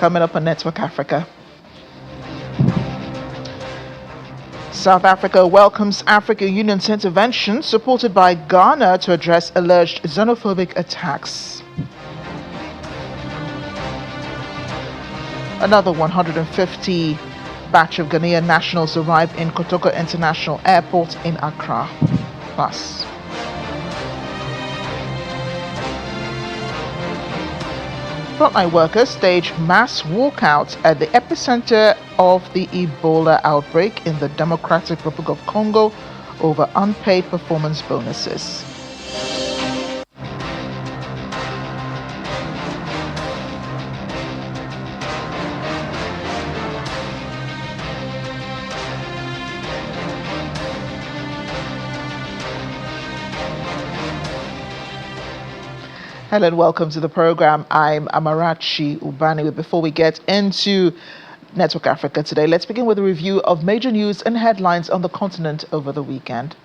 coming up on Network Africa. South Africa welcomes African Union's intervention supported by Ghana to address alleged xenophobic attacks. Another 150 batch of Ghanaian nationals arrived in Kotoka International Airport in Accra. Plus, frontline workers stage mass walkout at the epicenter of the Ebola outbreak in the Democratic Republic of Congo over unpaid performance bonuses. Hello and welcome to the program. I'm Amarachi Ubani. Before we get into Network Africa today, let's begin with a review of major news and headlines on the continent over the weekend.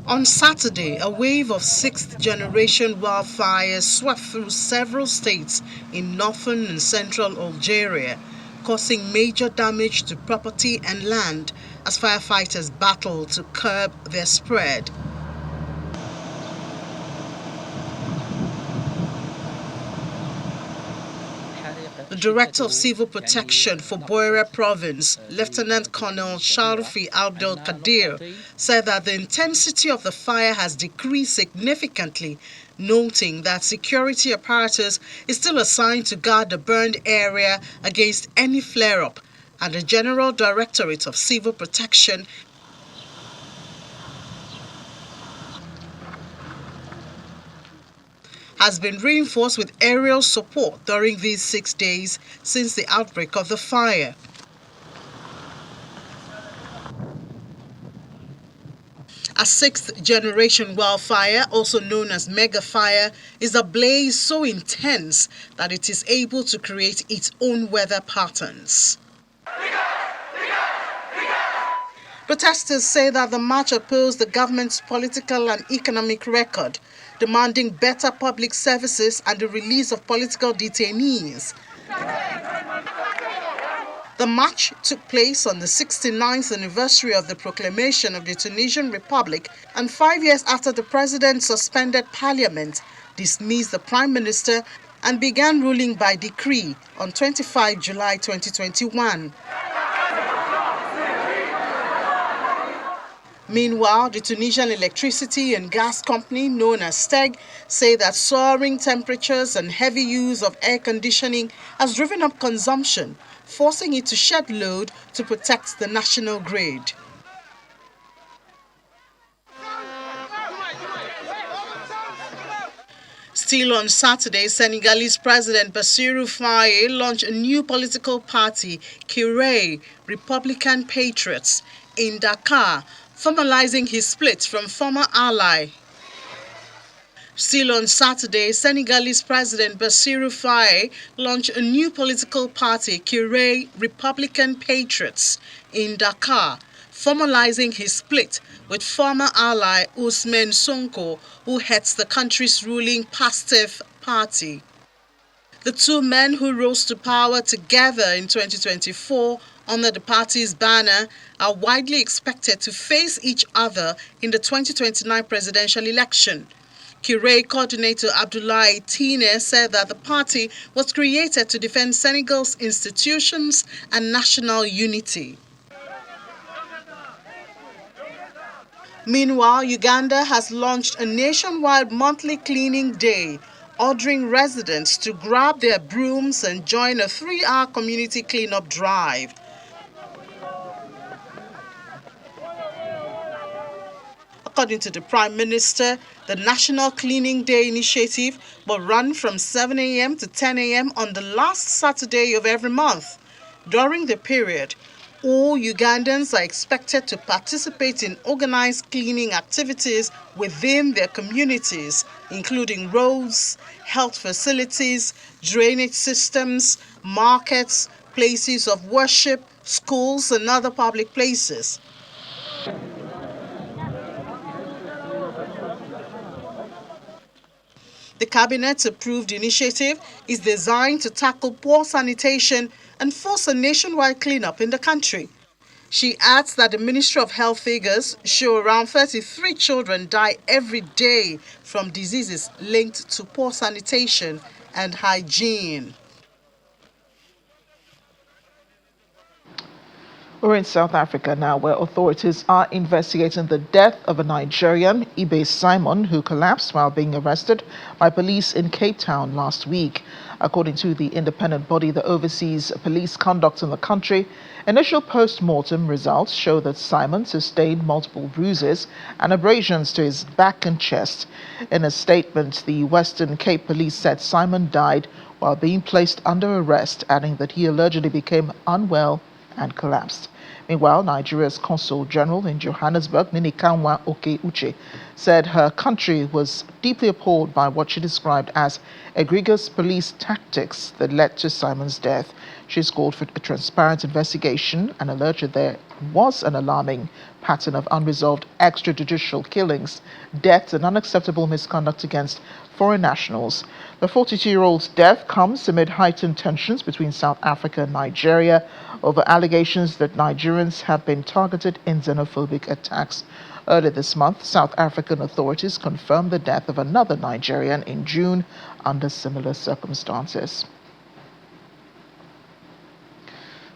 On Saturday, a wave of sixth-generation wildfires swept through several states in northern and central Algeria, causing major damage to property and land as firefighters battled to curb their spread. The Director of Civil Protection for Boera Province, Lieutenant Colonel Sharfi Abdel Kadir, said that the intensity of the fire has decreased significantly, noting that security apparatus is still assigned to guard the burned area against any flare-up, and the General Directorate of Civil Protection has been reinforced with aerial support during these 6 days since the outbreak of the fire. A sixth-generation wildfire, also known as mega fire, is a blaze so intense that it is able to create its own weather patterns. Protesters say that the march opposed the government's political and economic record, demanding better public services and the release of political detainees. The march took place on the 69th anniversary of the proclamation of the Tunisian Republic and 5 years after the president suspended parliament, dismissed the prime minister, and began ruling by decree on 25 July 2021. Meanwhile, the Tunisian Electricity and Gas Company, known as STEG, say that soaring temperatures and heavy use of air conditioning has driven up consumption, forcing it to shed load to protect the national grid. Still on Saturday, Senegalese President Bassirou Faye launched a new political party, Kirae, Republican Patriots, in Dakar, formalizing his split from former ally. Still on Saturday, Senegalese President Bassirou Faye launched a new political party, Kirae Republican Patriots, in Dakar, formalizing his split with former ally Ousmane Sonko, who heads the country's ruling Pastef party. The two men who rose to power together in 2024 under the party's banner are widely expected to face each other in the 2029 presidential election. Kirae coordinator Abdoulaye Tine said that the party was created to defend Senegal's institutions and national unity. Meanwhile, Uganda has launched a nationwide monthly cleaning day, ordering residents to grab their brooms and join a 3-hour community cleanup drive. According to the Prime Minister, the National Cleaning Day initiative will run from 7 a.m. to 10 a.m. on the last Saturday of every month. During the period, all Ugandans are expected to participate in organized cleaning activities within their communities, including roads, health facilities, drainage systems, markets, places of worship, schools, and other public places. The cabinet-approved initiative is designed to tackle poor sanitation and force a nationwide cleanup in the country. She adds that the Ministry of Health figures show around 33 children die every day from diseases linked to poor sanitation and hygiene. We're in South Africa now, where authorities are investigating the death of a Nigerian, Ibe Simon, who collapsed while being arrested by police in Cape Town last week. According to the independent body that oversees police conduct in the country, initial post-mortem results show that Simon sustained multiple bruises and abrasions to his back and chest. In a statement, the Western Cape Police said Simon died while being placed under arrest, adding that he allegedly became unwell and collapsed. Meanwhile, Nigeria's Consul General in Johannesburg, Ninikanwa Oke Uche, said her country was deeply appalled by what she described as egregious police tactics that led to Simon's death. She's called for a transparent investigation and alleged there was an alarming pattern of unresolved extrajudicial killings, deaths, and unacceptable misconduct against foreign nationals. The 42-year-old's death comes amid heightened tensions between South Africa and Nigeria over allegations that Nigerians have been targeted in xenophobic attacks. Earlier this month, South African authorities confirmed the death of another Nigerian in June under similar circumstances.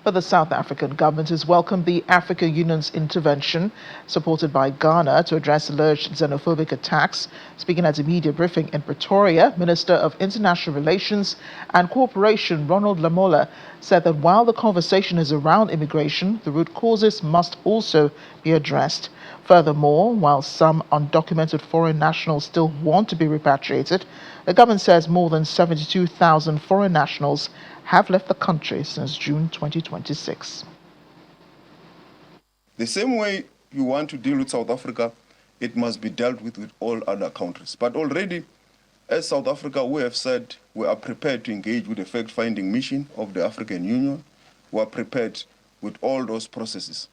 But the South African government has welcomed the African Union's intervention, supported by Ghana, to address alleged xenophobic attacks. Speaking at a media briefing in Pretoria, Minister of International Relations and Cooperation Ronald Lamola said that while the conversation is around immigration, the root causes must also be addressed. Furthermore, while some undocumented foreign nationals still want to be repatriated, the government says more than 72,000 foreign nationals have left the country since June 2026. The same way you want to deal with South Africa, it must be dealt with all other countries. But already, as South Africa, we have said we are prepared to engage with the fact-finding mission of the African Union. We are prepared with all those processes.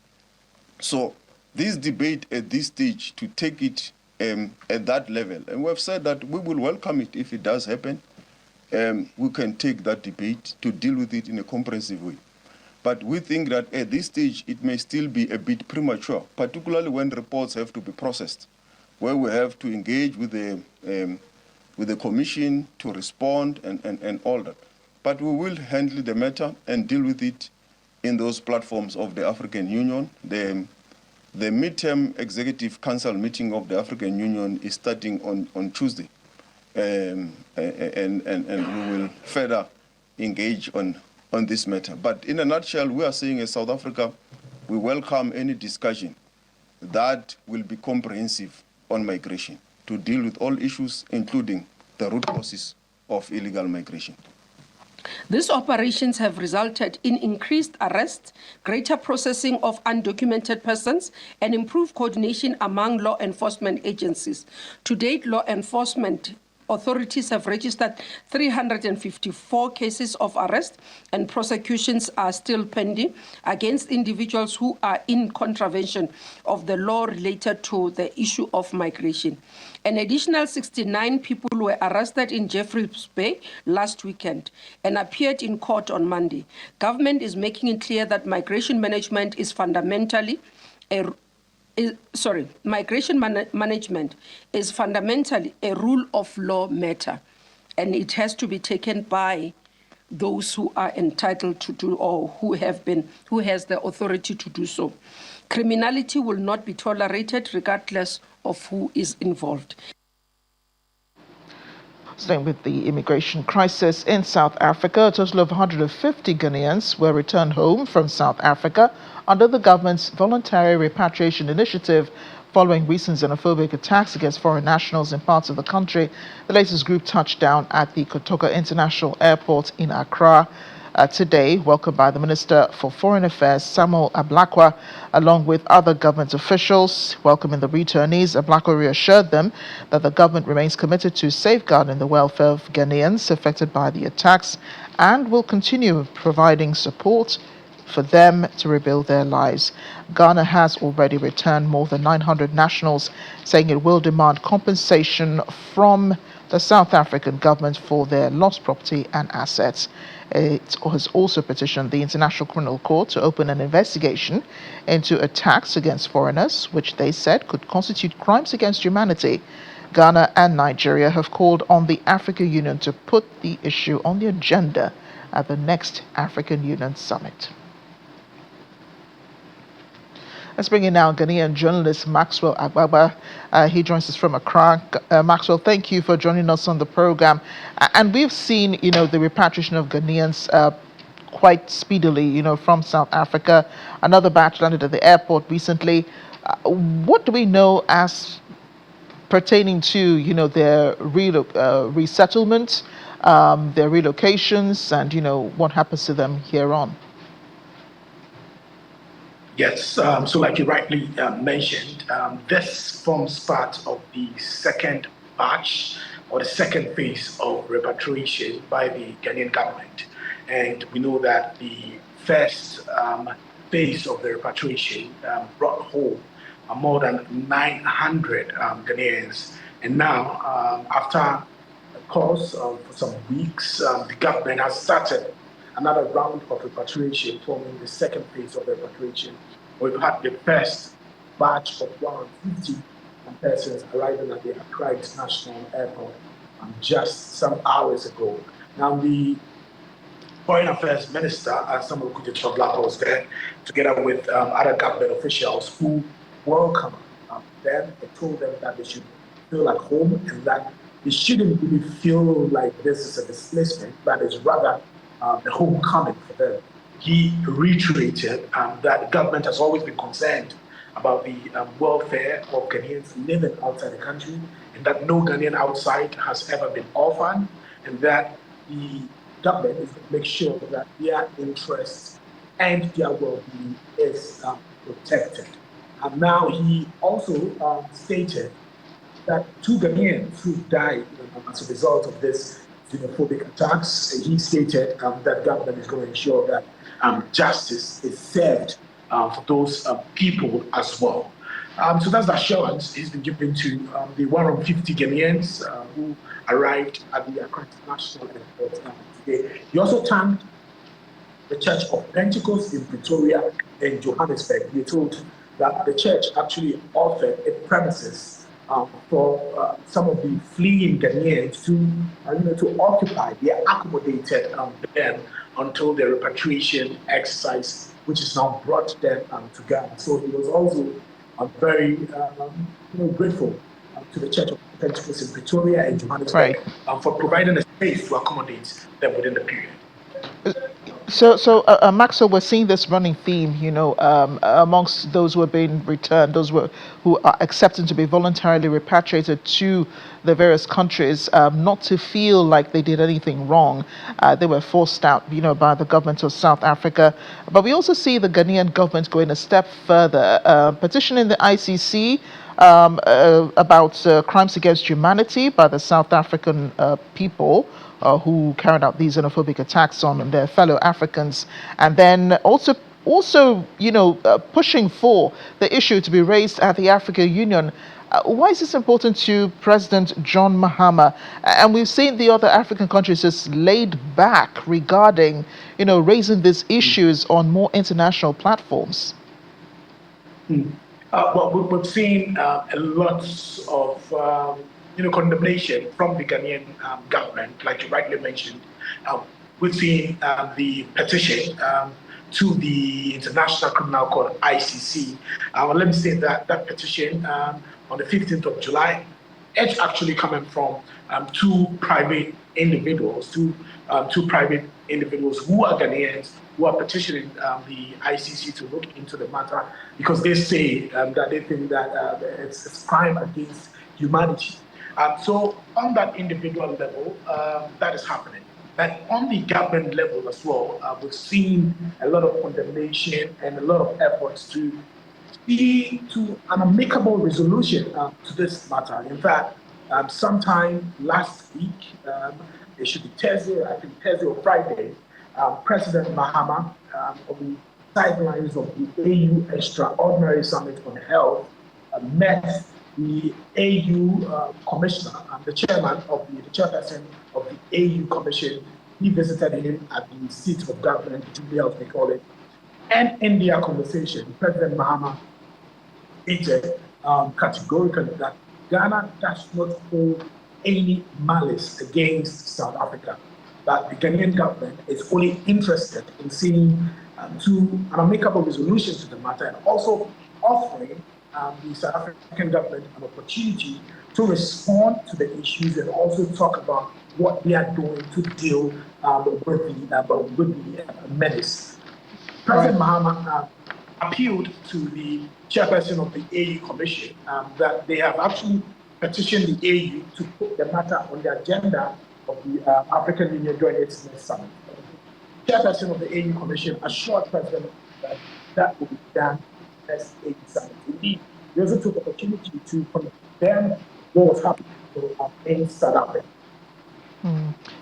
So this debate at this stage, to take it at that level, and we have said that we will welcome it if it does happen. We can take that debate to deal with it in a comprehensive way. But we think that at this stage, it may still be a bit premature, particularly when reports have to be processed, where we have to engage with the Commission to respond and all that. But we will handle the matter and deal with it in those platforms of the African Union. The midterm Executive Council meeting of the African Union is starting on Tuesday. And we will further engage on this matter. But in a nutshell, we are saying as South Africa, we welcome any discussion that will be comprehensive on migration to deal with all issues, including the root causes of illegal migration. These operations have resulted in increased arrests, greater processing of undocumented persons, and improved coordination among law enforcement agencies. To date, law enforcement authorities have registered 354 cases of arrest, and prosecutions are still pending against individuals who are in contravention of the law related to the issue of migration. An additional 69 people were arrested in Jeffreys Bay last weekend and appeared in court on Monday. Government is making it clear that migration management is fundamentally management is fundamentally a rule of law matter, and it has to be taken by those who are entitled to do, or who has the authority to do so. Criminality will not be tolerated regardless of who is involved. Staying with the immigration crisis in South Africa, a total of 150 Ghanaians were returned home from South Africa under the government's voluntary repatriation initiative following recent xenophobic attacks against foreign nationals in parts of the country. The latest group touched down at the Kotoka International Airport in Accra today, welcomed by the Minister for Foreign Affairs, Samuel Ablakwa, along with other government officials. Welcoming the returnees, Ablakwa reassured them that the government remains committed to safeguarding the welfare of Ghanaians affected by the attacks and will continue providing support for them to rebuild their lives. Ghana has already returned more than 900 nationals, saying it will demand compensation from the South African government for their lost property and assets. It has also petitioned the International Criminal Court to open an investigation into attacks against foreigners, which they said could constitute crimes against humanity. Ghana and Nigeria have called on the African Union to put the issue on the agenda at the next African Union Summit. Let's bring in now Ghanaian journalist Maxwell Agbagba. He joins us from Accra. Maxwell, thank you for joining us on the program. And we've seen, the repatriation of Ghanaians quite speedily, from South Africa. Another batch landed at the airport recently. What do we know as pertaining to, their resettlement, their relocations, and, what happens to them here on? Yes, so like you rightly mentioned, this forms part of the second batch or the second phase of repatriation by the Ghanaian government. And we know that the first phase of the repatriation brought home more than 900 Ghanaians. And now, after a course of some weeks, the government has started another round of repatriation, forming the second phase of repatriation. We've had the first batch of 150 persons arriving at the Accra International Airport just some hours ago. Now, the Foreign Affairs Minister, Samuel Kujicha was there, together with other government officials who welcomed them and told them that they should feel at home and that they shouldn't really feel like this is a displacement, but it's rather the homecoming for them. He reiterated that the government has always been concerned about the welfare of Ghanaians living outside the country, and that no Ghanaian outside has ever been orphaned, and that the government is going to make sure that their interests and their well-being is protected. And now he also stated that 2 Ghanaians who died as a result of this xenophobic attacks. He stated that government is going to ensure that justice is served for those people as well. So that's the assurance he's been given to the 150 Ghanaians who arrived at the Accra International Airport today. He also thanked the Church of Pentecost in Pretoria and Johannesburg. We told that the church actually offered a premises for some of the fleeing Ghanaians to occupy. They are accommodated them until the repatriation exercise, which is now brought them to Ghana. So he was also very grateful to the Church of Pentecost in Pretoria and Johannesburg for providing a space to accommodate them within the period. So, Maxwell, we're seeing this running theme, amongst those who are being returned, those who are accepting to be voluntarily repatriated to the various countries, not to feel like they did anything wrong. They were forced out, by the government of South Africa. But we also see the Ghanaian government going a step further, petitioning the ICC about crimes against humanity by the South African people. Who carried out these xenophobic attacks on their fellow Africans, and then also pushing for the issue to be raised at the African Union. Why is this important to President John Mahama? And we've seen the other African countries just laid back regarding, raising these issues on more international platforms. Well, we've seen a lot of condemnation from the Ghanaian government, like you rightly mentioned. We've seen the petition to the International Criminal Court, ICC. Let me say that that petition on the 15th of July, it's actually coming from two private individuals who are Ghanaians who are petitioning the ICC to look into the matter because they say that they think that it's crime against humanity. So on that individual level, that is happening. But on the government level as well, we've seen a lot of condemnation and a lot of efforts to be to an amicable resolution to this matter. In fact, sometime last week, it should be Thursday, I think Thursday or Friday, President Mahama, on the sidelines of the AU Extraordinary Summit on Health, met the AU commissioner, the chairperson of the AU Commission, he visited him at the seat of government, Julia, as they call it, and in their conversation, President Mahama stated categorically that Ghana does not hold any malice against South Africa, that the Ghanaian government is only interested in seeing two an amicable resolution to the matter, and also offering the South African government an opportunity to respond to the issues and also talk about what they are doing to deal with the menace. President Mahama appealed to the chairperson of the AU Commission that they have actually petitioned the AU to put the matter on the agenda of the African Union during its next summit. The chairperson of the AU Commission assured President that that will be done next AU summit. Indeed, they also took the opportunity to condemn what was happening in South Africa.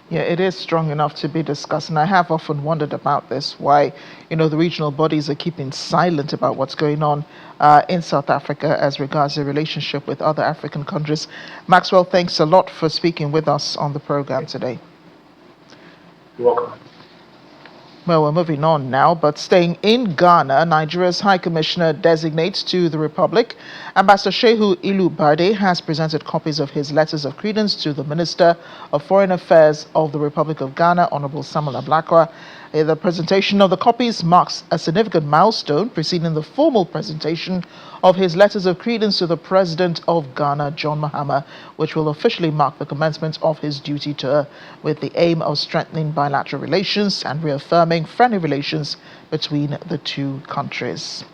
Yeah, it is strong enough to be discussed, and I have often wondered about this, why, the regional bodies are keeping silent about what's going on in South Africa as regards the relationship with other African countries. Maxwell, thanks a lot for speaking with us on the program today. You're welcome. Well, we're moving on now, but staying in Ghana, Nigeria's High Commissioner designate to the Republic, Ambassador Shehu Ilu Bade, has presented copies of his letters of credence to the Minister of Foreign Affairs of the Republic of Ghana, Honorable Samuel Ablakwa. The presentation of the copies marks a significant milestone preceding the formal presentation of his letters of credence to the President of Ghana, John Mahama, which will officially mark the commencement of his duty tour with the aim of strengthening bilateral relations and reaffirming friendly relations between the two countries.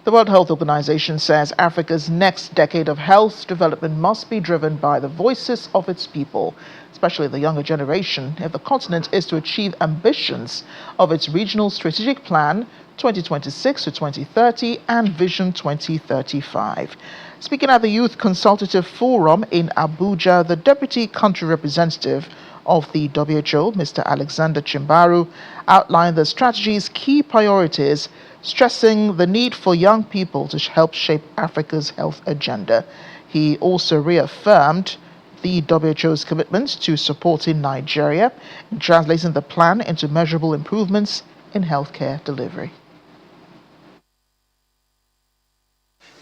The World Health Organization says Africa's next decade of health development must be driven by the voices of its people, especially the younger generation, if the continent is to achieve ambitions of its regional strategic plan 2026 to 2030 and Vision 2035. Speaking at the Youth Consultative Forum in Abuja, the Deputy Country Representative of the WHO, Mr. Alexander Chimbaru, outlined the strategy's key priorities, stressing the need for young people to help shape Africa's health agenda. He also reaffirmed the WHO's commitment to supporting Nigeria in translating the plan into measurable improvements in healthcare delivery.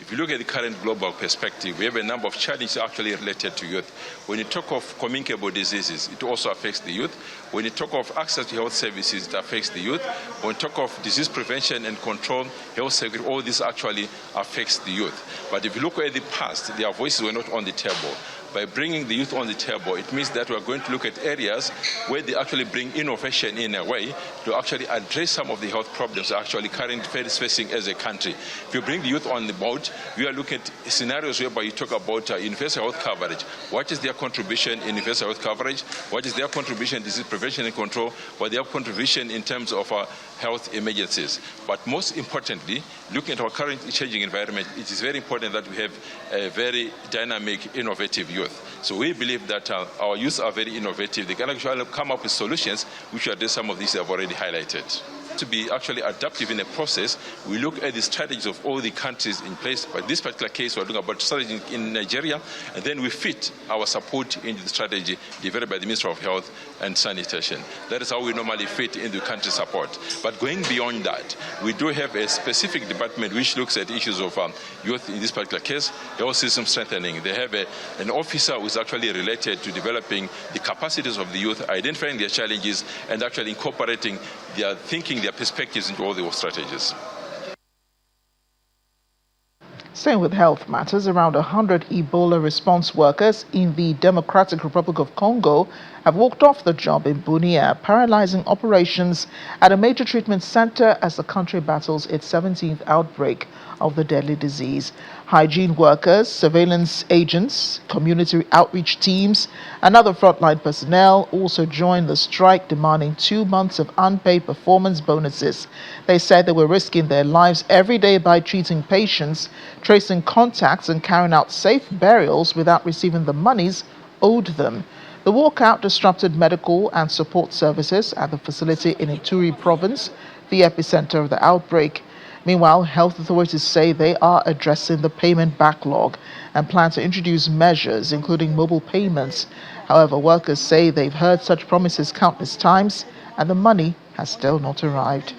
If you look at the current global perspective, we have a number of challenges actually related to youth. When you talk of communicable diseases, it also affects the youth. When you talk of access to health services, it affects the youth. When you talk of disease prevention and control, health security, all this actually affects the youth. But if you look at the past, their voices were not on the table. By bringing the youth on the table, it means that we're going to look at areas where they actually bring innovation in a way to actually address some of the health problems actually currently facing as a country. If you bring the youth on the board, we are looking at scenarios whereby you talk about universal health coverage. What is their contribution in universal health coverage? What is their contribution in disease prevention and control? What their contribution in terms of health emergencies? But most importantly, looking at our current changing environment, it is very important that we have a very dynamic, innovative youth. So we believe that our youth are very innovative. They can actually come up with solutions which address some of these I've already highlighted. To be actually adaptive in a process, we look at the strategies of all the countries in place. But in this particular case, we're looking about strategy in Nigeria, and then we fit our support into the strategy developed by the Ministry of Health and Sanitation. That is how we normally fit into country support. But going beyond that, we do have a specific department which looks at issues of youth, in this particular case, health system strengthening. They have an officer who is actually related to developing the capacities of the youth, identifying their challenges, and actually incorporating their thinking, their perspectives into all the strategies. Staying with health matters, around 100 Ebola response workers in the Democratic Republic of Congo have walked off the job in Bunia, paralyzing operations at a major treatment center as the country battles its 17th outbreak of the deadly disease. Hygiene workers, surveillance agents, community outreach teams, and other frontline personnel also joined the strike, demanding 2 months of unpaid performance bonuses. They said they were risking their lives every day by treating patients, tracing contacts, and carrying out safe burials without receiving the monies owed them. The walkout disrupted medical and support services at the facility in Ituri province, the epicenter of the outbreak. Meanwhile, health authorities say they are addressing the payment backlog and plan to introduce measures, including mobile payments. However, workers say they've heard such promises countless times and the money has still not arrived.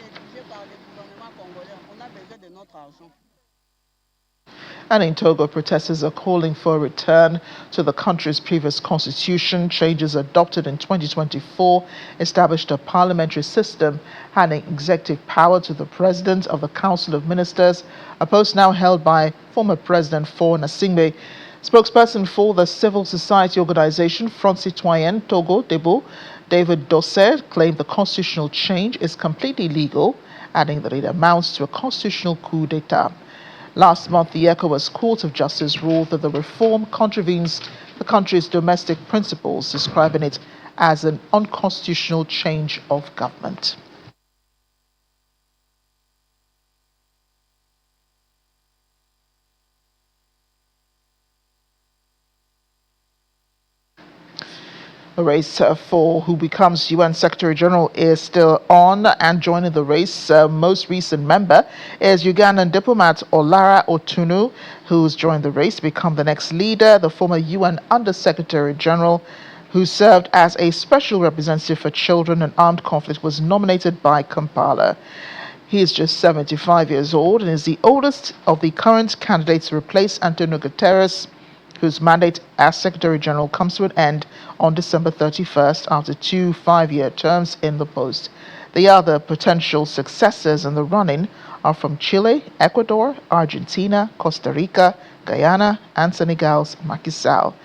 And in Togo, protesters are calling for a return to the country's previous constitution. Changes adopted in 2024 established a parliamentary system handing executive power to the president of the Council of Ministers, a post now held by former President Faure Gnassingbé. Spokesperson for the civil society organization Front Citoyen Togo Debo, David Dosset, claimed the constitutional change is completely legal, adding that it amounts to a constitutional coup d'etat. Last month, the ECOWAS Court of Justice ruled that the reform contravenes the country's domestic principles, describing it as an unconstitutional change of government. The race for who becomes UN Secretary General is still on, and joining the race, most recent member is Ugandan diplomat Olara Otunu, who's joined the race to become the next leader. The former UN Under Secretary General, who served as a special representative for children and armed conflict, was nominated by Kampala. He is just 75 years old and is the oldest of the current candidates to replace Antonio Guterres, whose mandate as Secretary General comes to an end on December 31st after 2 5-year terms in the post. The other potential successors in the running are from Chile, Ecuador, Argentina, Costa Rica, Guyana, and Senegal's Macky Sall.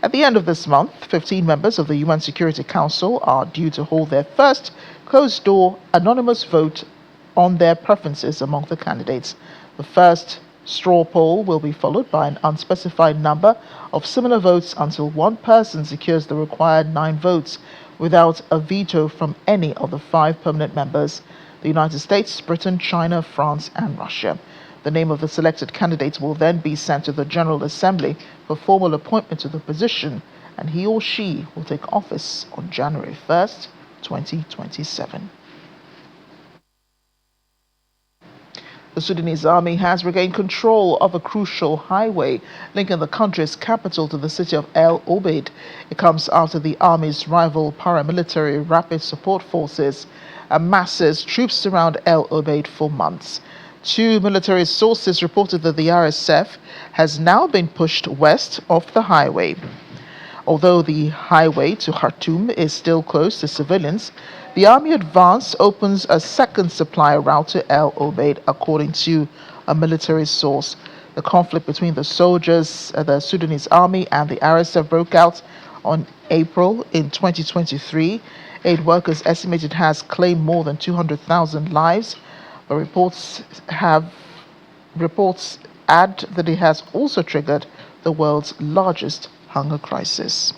At the end of this month, 15 members of the UN Security Council are due to hold their first closed-door anonymous vote on their preferences among the candidates. The first straw poll will be followed by an unspecified number of similar votes until one person secures the required 9 votes without a veto from any of the 5 permanent members: the United States, Britain, China, France, and Russia. The name of the selected candidates will then be sent to the General Assembly for formal appointment to the position, and he or she will take office on January 1st, 2027. The Sudanese army has regained control of a crucial highway linking the country's capital to the city of El Obeid. It comes after the army's rival paramilitary Rapid Support Forces amasses troops around El Obeid for months. 2 military sources reported that the RSF has now been pushed west of the highway. Although the highway to Khartoum is still closed to civilians, the army advance opens a second supply route to El Obeid, according to a military source. The conflict between the soldiers, the Sudanese army, and the RSF broke out on April in 2023. Aid workers estimated has claimed more than 200,000 lives, but reports add that it has also triggered the world's largest hunger crisis.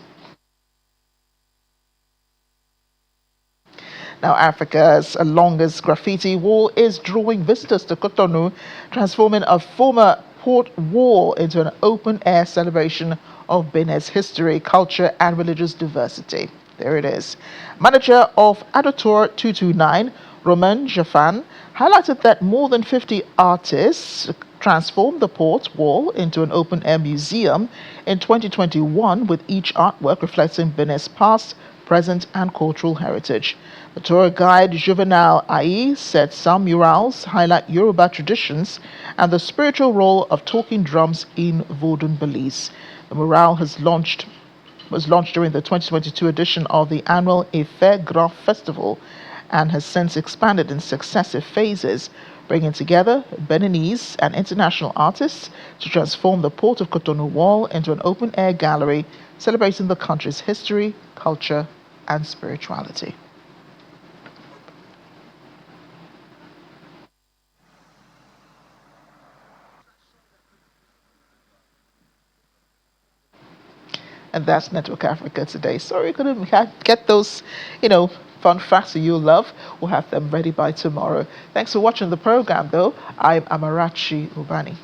Now, Africa's longest graffiti wall is drawing visitors to Cotonou, transforming a former port wall into an open-air celebration of Benin's history, culture, and religious diversity. There it is. Manager of Adotour 229, Romain Jaffan, highlighted that more than 50 artists transformed the port wall into an open-air museum in 2021, with each artwork reflecting Benin's past, present, and cultural heritage. The tour guide Juvenal Ai said some murals highlight Yoruba traditions and the spiritual role of talking drums in Vodun Belize. The mural was launched during the 2022 edition of the annual Ife Grand Festival and has since expanded in successive phases, bringing together Beninese and international artists to transform the Port of Cotonou wall into an open-air gallery celebrating the country's history, culture, and spirituality. And that's Network Africa today. Sorry, couldn't get those, fun facts that you love. We'll have them ready by tomorrow. Thanks for watching the program, though. I'm Amarachi Ubani.